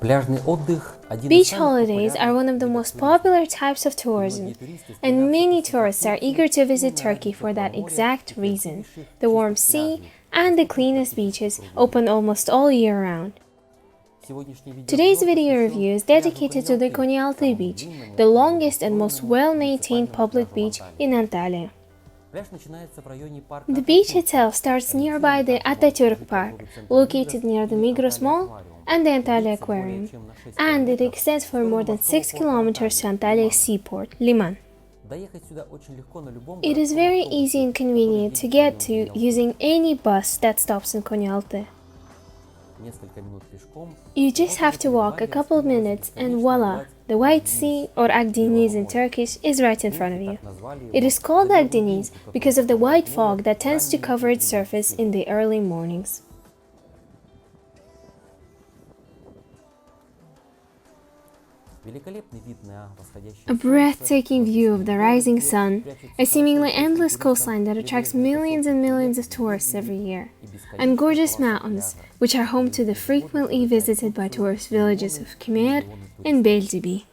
Beach holidays are one of the most popular types of tourism, and many tourists are eager to visit Turkey for that exact reason. The warm sea and the cleanest beaches open almost all year round. Today's video review is dedicated to the Konyaalti Beach, the longest and most well-maintained public beach in Antalya. The beach itself starts nearby the Atatürk Park, located near the Migros Mall and the Antalya Aquarium, and it extends for more than 6 kilometers to Antalya's seaport, Liman. It is very easy and convenient to get to using any bus that stops in Konyaalti. You just have to walk a couple of minutes and voila, the White Sea, or Akdeniz in Turkish, is right in front of you. It is called Akdeniz because of the white fog that tends to cover its surface in the early mornings. A breathtaking view of the rising sun, a seemingly endless coastline that attracts millions and millions of tourists every year, and gorgeous mountains, which are home to the frequently visited by tourist villages of Kemer and Beldibi.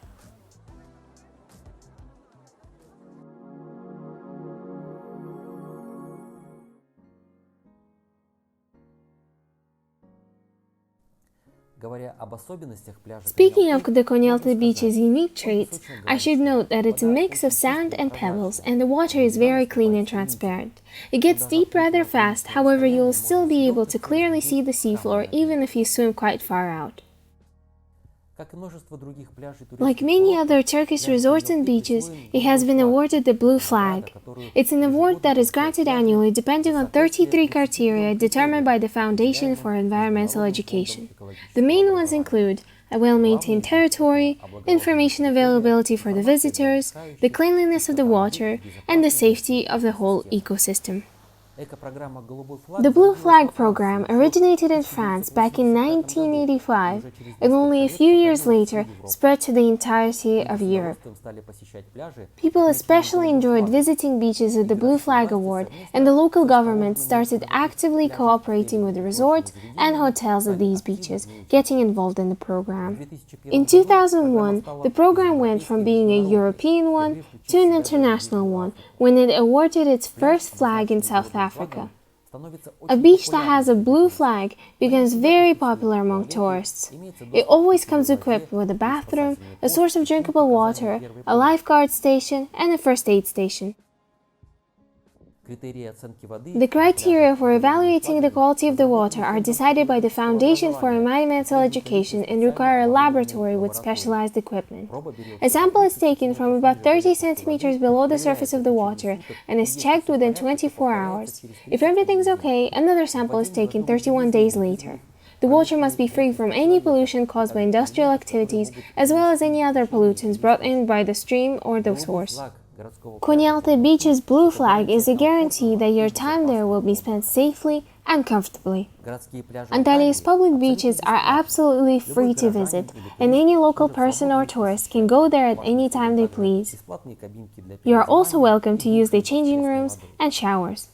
Speaking of the Konyaalti Beach's unique traits, I should note that it's a mix of sand and pebbles, and the water is very clean and transparent. It gets deep rather fast, however you'll still be able to clearly see the seafloor even if you swim quite far out. Like many other Turkish resorts and beaches, it has been awarded the Blue Flag. It's an award that is granted annually depending on 33 criteria determined by the Foundation for Environmental Education. The main ones include a well-maintained territory, information availability for the visitors, the cleanliness of the water, and the safety of the whole ecosystem. The Blue Flag program originated in France back in 1985 and only a few years later spread to the entirety of Europe. People especially enjoyed visiting beaches with the Blue Flag Award, and the local government started actively cooperating with resorts and hotels at these beaches, getting involved in the program. In 2001, the program went from being a European one to an international one when it awarded its first flag in South Africa. A beach that has a blue flag becomes very popular among tourists. It always comes equipped with a bathroom, a source of drinkable water, a lifeguard station, and a first aid station. The criteria for evaluating the quality of the water are decided by the Foundation for Environmental Education and require a laboratory with specialized equipment. A sample is taken from about 30 centimeters below the surface of the water and is checked within 24 hours. If everything's okay, another sample is taken 31 days later. The water must be free from any pollution caused by industrial activities, as well as any other pollutants brought in by the stream or the source. Konyaalti Beach's Blue Flag is a guarantee that your time there will be spent safely and comfortably. Antalya's public beaches are absolutely free to visit, and any local person or tourist can go there at any time they please. You are also welcome to use the changing rooms and showers.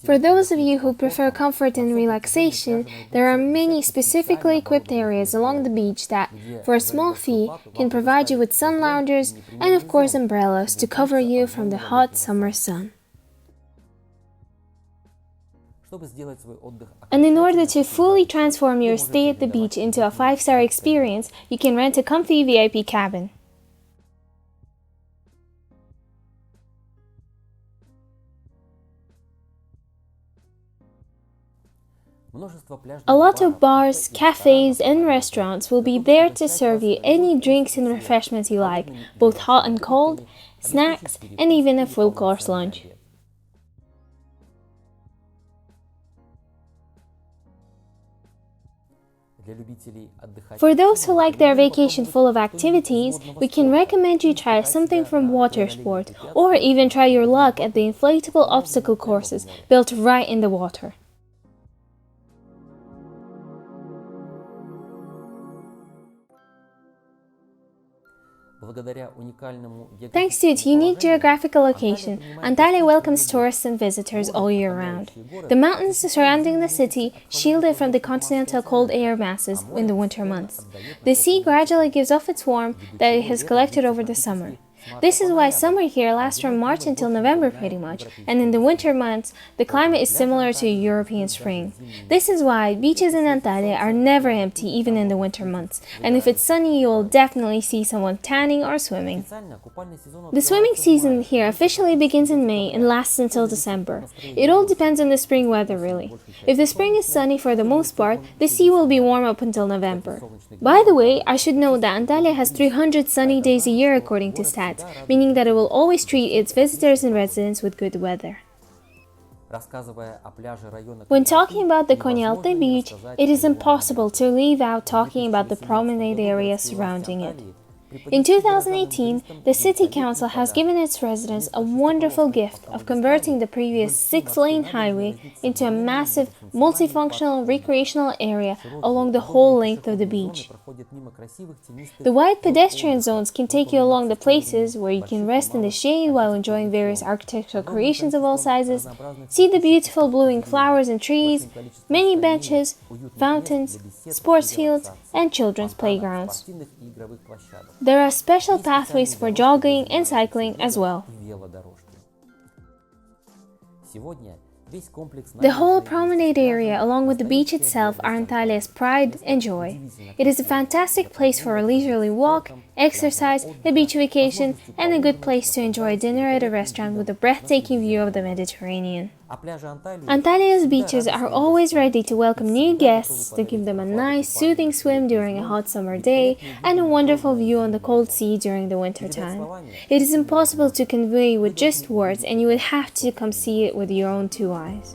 For those of you who prefer comfort and relaxation, there are many specifically equipped areas along the beach that, for a small fee, can provide you with sun loungers and of course umbrellas to cover you from the hot summer sun. And in order to fully transform your stay at the beach into a 5-star experience, you can rent a comfy VIP cabin. A lot of bars, cafes, and restaurants will be there to serve you any drinks and refreshments you like, both hot and cold, snacks, and even a full-course lunch. For those who like their vacation full of activities, we can recommend you try something from water sport, or even try your luck at the inflatable obstacle courses built right in the water. Thanks to its unique geographical location, Antalya welcomes tourists and visitors all year round. The mountains surrounding the city shield it from the continental cold air masses in the winter months. The sea gradually gives off its warmth that it has collected over the summer. This is why summer here lasts from March until November pretty much, and in the winter months, the climate is similar to European spring. This is why beaches in Antalya are never empty even in the winter months, and if it's sunny you will definitely see someone tanning or swimming. The swimming season here officially begins in May and lasts until December. It all depends on the spring weather really. If the spring is sunny for the most part, the sea will be warm up until November. By the way, I should note that Antalya has 300 sunny days a year according to stats, meaning that it will always treat its visitors and residents with good weather. When talking about the Konyaalti Beach, it is impossible to leave out talking about the promenade area surrounding it. In 2018, the City Council has given its residents a wonderful gift of converting the previous 6-lane highway into a massive, multifunctional recreational area along the whole length of the beach. The wide pedestrian zones can take you along the places where you can rest in the shade while enjoying various architectural creations of all sizes, see the beautiful blooming flowers and trees, many benches, fountains, sports fields, and children's playgrounds. There are special pathways for jogging and cycling as well. The whole promenade area along with the beach itself are Antalya's pride and joy. It is a fantastic place for a leisurely walk, exercise, a beach vacation, and a good place to enjoy dinner at a restaurant with a breathtaking view of the Mediterranean. Antalya's beaches are always ready to welcome new guests, to give them a nice, soothing swim during a hot summer day and a wonderful view on the cold sea during the winter time. It is impossible to convey with just words, and you would have to come see it with your own two eyes.